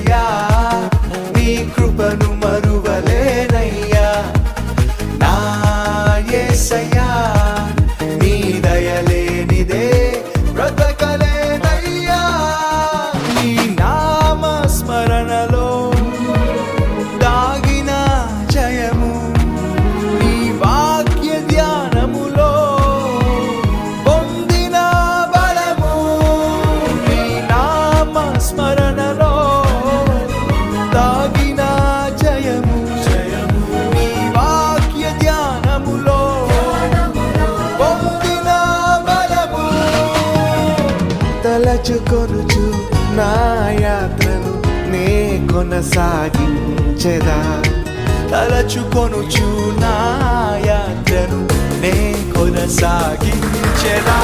యేసయ్యా నీ కృపను మరువలేనయ్యా నా యేసయ్యా నీ దయలేనిదే బ్రతకలేనయ్యా నీ నామ స్మరణలో దాగిన జయము నీ వాక్య ధ్యానములో పొందిన బలము నీ నామ స్మరణలో దాగిన జయము నీ వాక్య ధ్యానములో పొందిన బలము తలచుకొనుచు నా యాత్రను నే కొనసాగించెదా తలచుకొనుచు నా యాత్రను నే కొనసాగించెదా